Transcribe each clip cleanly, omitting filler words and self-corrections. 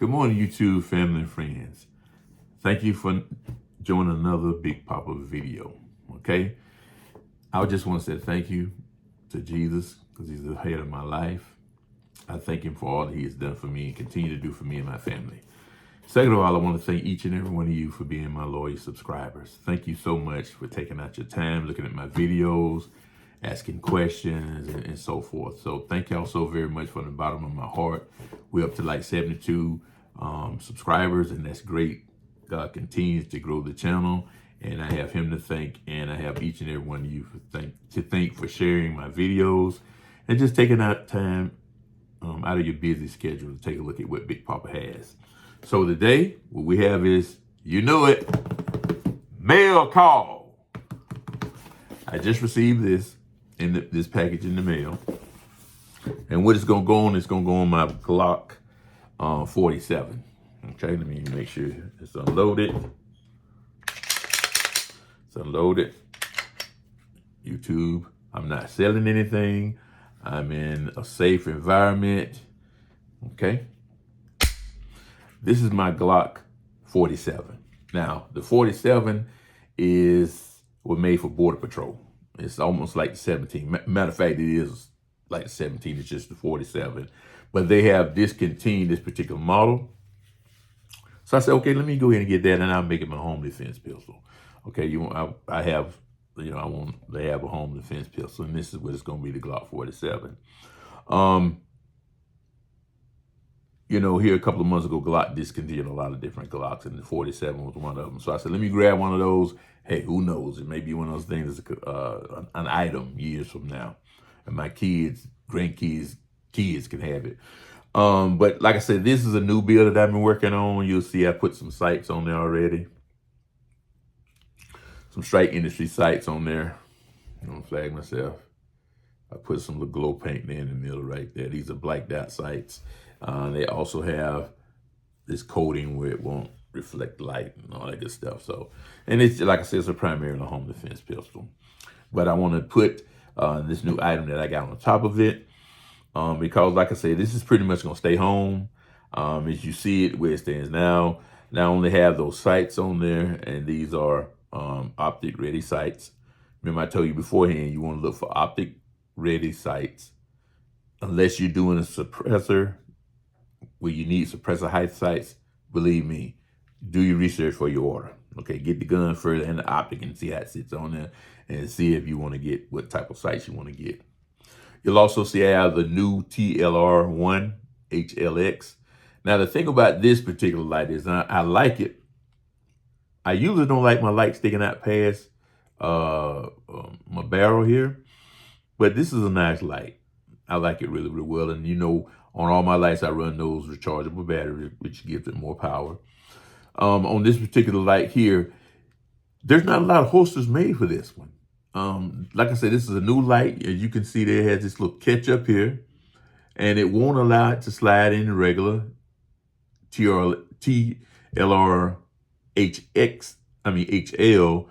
Good morning, YouTube family and friends. Thank you for joining another Big Papa video, okay? I just want to say thank you to Jesus because he's the head of my life. I thank him for all that he has done for me and continue to do for me and my family. Second of all, I want to thank each and every one of you for being my loyal subscribers. Thank you so much for taking out your time, looking at my videos, asking questions, and so forth. So thank y'all so very much from the bottom of my heart. We're up to like 72 subscribers, and that's great. God continues to grow the channel, and I have him to thank, and I have each and every one of you to thank for sharing my videos and just taking out time out of your busy schedule to take a look at what Big Papa has. So today, what we have is, you know it, mail call. I just received this in this package in the mail, and what it's gonna go on, it's gonna go on my Glock 47. Okay, let me make sure it's unloaded. It's unloaded. YouTube, I'm not selling anything. I'm in a safe environment. Okay. This is my Glock 47. Now, the 47 was made for Border Patrol. It's almost like the 17. Matter of fact, it is like the 17. It's just the 47. But they have discontinued this particular model. So I said, okay, let me go ahead and get that, and I'll make it my home defense pistol. Okay, I have, I want to have a home defense pistol, and this is what it's going to be, the Glock 47. Here a couple of months ago, Glock discontinued a lot of different Glocks, and the 47 was one of them. So I said, let me grab one of those. Hey, who knows? It may be one of those things that's an item years from now, and my kids, grandkids, kids can have it. But like I said, this is a new build that I've been working on. You'll see I put some sights on there already. Some Strike Industry sights on there. I don't flag myself. I put some little glow paint there in the middle right there. These are black dot sights. They also have this coating where it won't reflect light and all that good stuff. So, and it's, like I said, it's a primarily home defense pistol. But I want to put this new item that I got on top of it. Because like I said, this is pretty much going to stay home. As you see it where it stands now, not only have those sights on there, and these are optic ready sights. Remember I told you beforehand, you want to look for optic ready sights unless you're doing a suppressor where you need suppressor height sights. Believe me, do your research for your order. Okay, get the gun further and the optic and see how it sits on there and see if you want to get what type of sights you want to get. You'll also see I have the new TLR1 HLX. Now, the thing about this particular light is I like it. I usually don't like my light sticking out past my barrel here, but this is a nice light. I like it really, really well. And on all my lights, I run those rechargeable batteries, which gives it more power. On this particular light here, there's not a lot of holsters made for this one. Like I said, this is a new light. As you can see, there has this little catch up here, and it won't allow it to slide in the regular TLR HL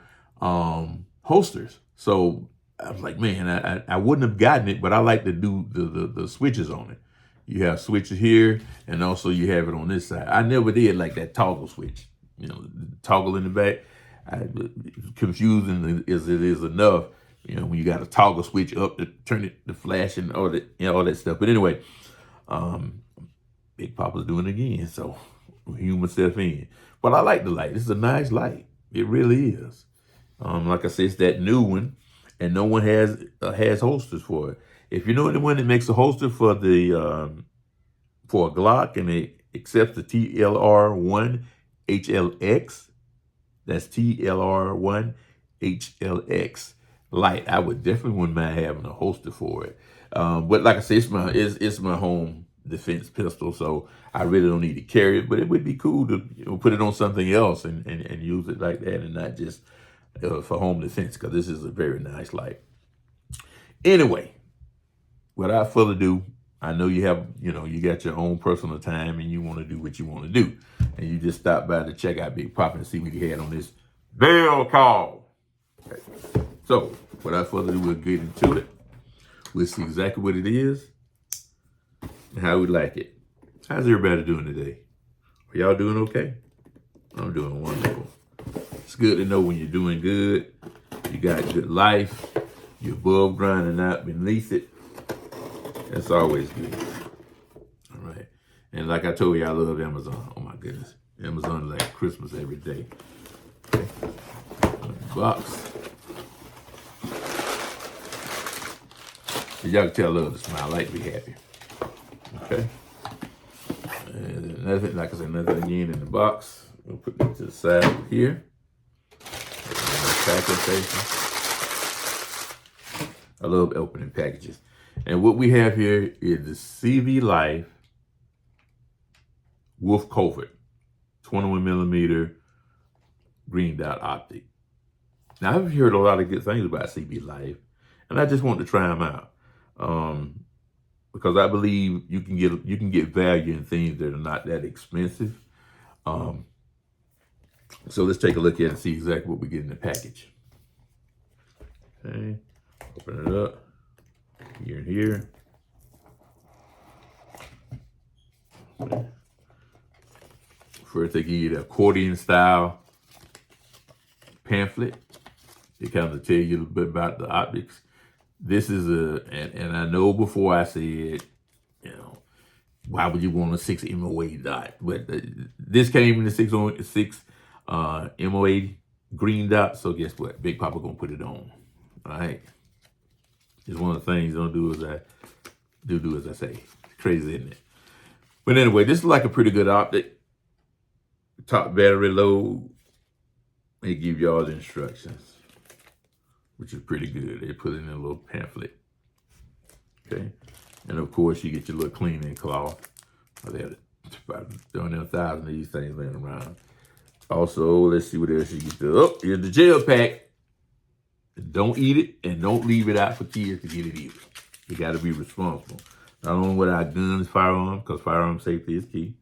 holsters. So I was like, man, I wouldn't have gotten it, but I like to do the switches on it. You have switches here, and also you have it on this side. I never did like that toggle switch, the toggle in the back. Confusing as it is enough, when you got a toggle switch up to turn it to flash and all that, all that stuff. But anyway, Big Papa's doing it again, so humor myself in. But I like the light. This is a nice light. It really is. Like I said, it's that new one, and no one has holsters for it. If you know anyone that makes a holster for for a Glock and it accepts the TLR1 HLX, that's TLR1 HLX light, I would definitely wouldn't mind having a holster for it. But like I said, it's my home defense pistol, so I really don't need to carry it. But it would be cool to put it on something else and use it like that, and not just for home defense, because this is a very nice light. Anyway, without further ado, I know you have, you got your own personal time and you want to do what you want to do. And you just stop by to check out Big Papa and see what he had on this mail call. Okay. So, without further ado, we'll get into it. We'll see exactly what it is and how we like it. How's everybody doing today? Are y'all doing okay? I'm doing wonderful. It's good to know when you're doing good. You got good life. You're above ground and not beneath it. That's always good. All right. And like I told you, I love Amazon. Oh my goodness. Amazon like Christmas every day. Okay. Box. Y'all can tell I love to smile. I like to be happy. Okay. And nothing, like I said, nothing again in the box. We'll put it to the side over here. Packing station. I love opening packages. And what we have here is the CVLife Wolf Covert 21mm green dot optic. Now I've heard a lot of good things about CVLife, and I just want to try them out because I believe you can get value in things that are not that expensive. So let's take a look at it and see exactly what we get in the package. Okay, open it up. Here and here. Okay. First, they give you the accordion style pamphlet. It kind of tell you a little bit about the optics. This is and I know before I said, why would you want a 6 MOA dot? But this came in the 6 MOA green dot. So guess what? Big Papa gonna put it on. All right. It's one of the things don't do as I do as I say. Crazy, isn't it? But anyway, this is like a pretty good optic. Top battery load. They give y'all the instructions, which is pretty good. They put it in a little pamphlet. Okay. And of course, you get your little cleaning cloth. They have about 1,000 of these things laying around. Also, let's see what else you get. Oh, here's the gel pack. Don't eat it and don't leave it out for kids to get it either. You got to be responsible. Not only with our guns, firearms, because firearm safety is key.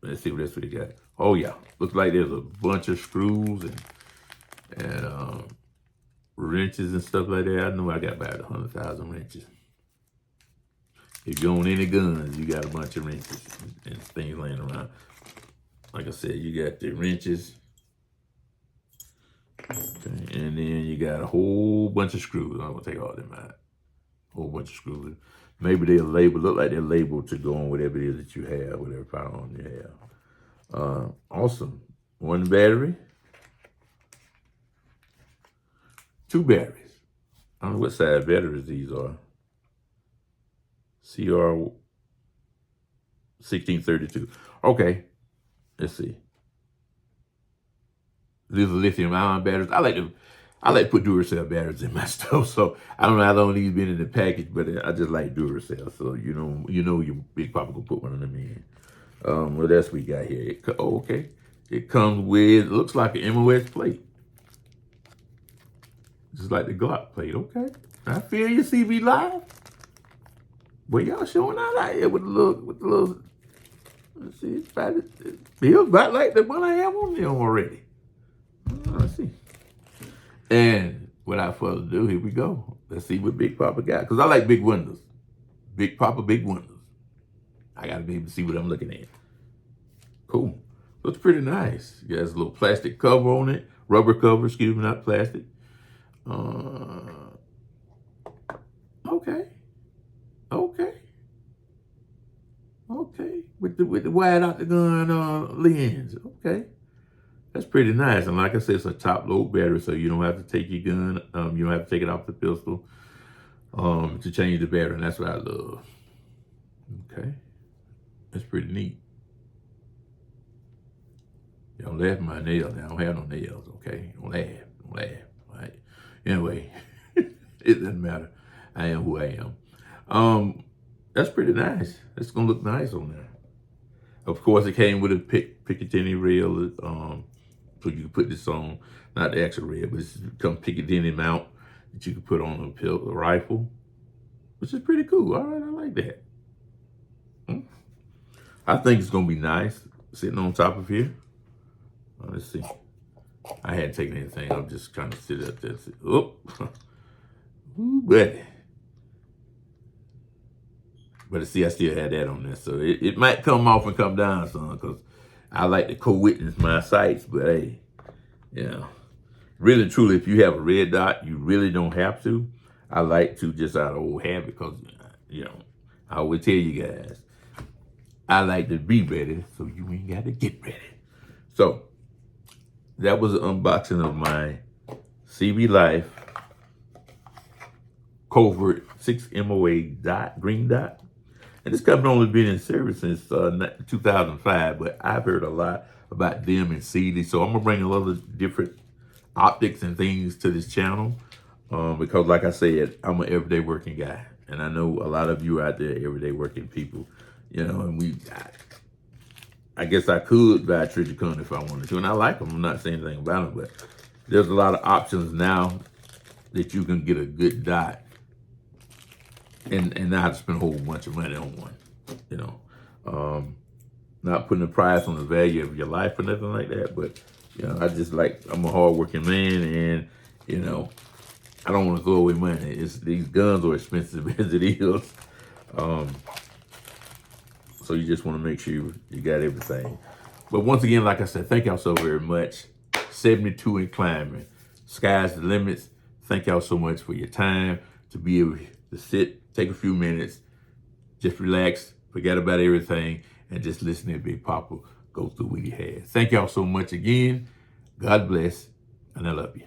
Let's see what else we got. Oh yeah, looks like there's a bunch of screws and wrenches and stuff like that. I know I got about 100,000 wrenches. If you own any guns, you got a bunch of wrenches and things laying around. Like I said, you got the wrenches. Okay, and then you got a whole bunch of screws. I'm gonna take all them out. Whole bunch of screws. Maybe they're labeled, look like they're labeled to go on whatever it is that you have, whatever firearm you have. Awesome. One battery. 2 batteries. I don't know what size batteries these are. CR 1632. Okay, let's see. These are lithium ion batteries. I like to put Duracell batteries in my stuff. So I don't know how long these been in the package, but I just like Duracell. So you know your Big Papa can put one of them in. What else we got here? Okay. It comes with, looks like an MOS plate. Just like the Glock plate. Okay. I feel you, CVLife. Well, y'all showing out like it with the little, let's see, it feels about like the one I have on there already. Let's see. And without further ado, here we go. Let's see what Big Papa got. Because I like big windows. Big Papa, big windows. I got to be able to see what I'm looking at. Cool. Looks pretty nice. It has a little plastic cover on it. Rubber cover, excuse me, not plastic. Okay. With the wide out the gun lens. Okay. That's pretty nice. And like I said, it's a top load battery, so you don't have to take your gun, you don't have to take it off the pistol to change the battery, and that's what I love. Okay. That's pretty neat. Don't laugh at my nails. I don't have no nails, okay? Don't laugh, all right? Anyway, it doesn't matter. I am who I am. That's pretty nice. It's gonna look nice on there. Of course, it came with a Picatinny rail, so you can put this on, not the actual rail, but it's come Picatinny mount that you can put on a rifle, which is pretty cool. All right, I like that. I think it's gonna be nice sitting on top of here. Let's see. I hadn't taken anything. I'm just trying to sit up there. Oh, ooh, buddy. But see, I still had that on there. So it might come off and come down some, because I like to co-witness my sights. But hey, really, truly, if you have a red dot, you really don't have to. I like to just out of old habit, because, I always tell you guys, I like to be ready, so you ain't got to get ready. So that was an unboxing of my CVLife Covert 6 MOA dot, green dot. And this company only been in service since 2005, but I've heard a lot about them and CD. So I'm gonna bring a lot of different optics and things to this channel, because like I said, I'm an everyday working guy. And I know a lot of you out there, everyday working people, and I guess I could buy a Trijicon if I wanted to. And I like them, I'm not saying anything about them, but there's a lot of options now that you can get a good dot and not spend a whole bunch of money on one, not putting a price on the value of your life or nothing like that. But, I'm a hardworking man, and, I don't want to throw away money. These guns are expensive as it is. So you just want to make sure you got everything. But once again, like I said, thank y'all so very much. 72 and climbing. Sky's the limits. Thank y'all so much for your time to be able to sit, take a few minutes, just relax, forget about everything, and just listen to Big Papa go through what he has. Thank y'all so much again. God bless, and I love you.